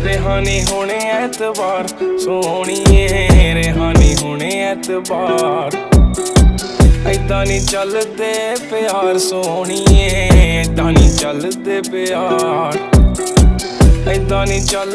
रेहानी होने ऐतबार सोहणीए, रेहानी होने ऐतबार। ऐदां नी चलदे प्यार सोहणीए, ऐदां नी चलदे प्यार, ऐदां नी चल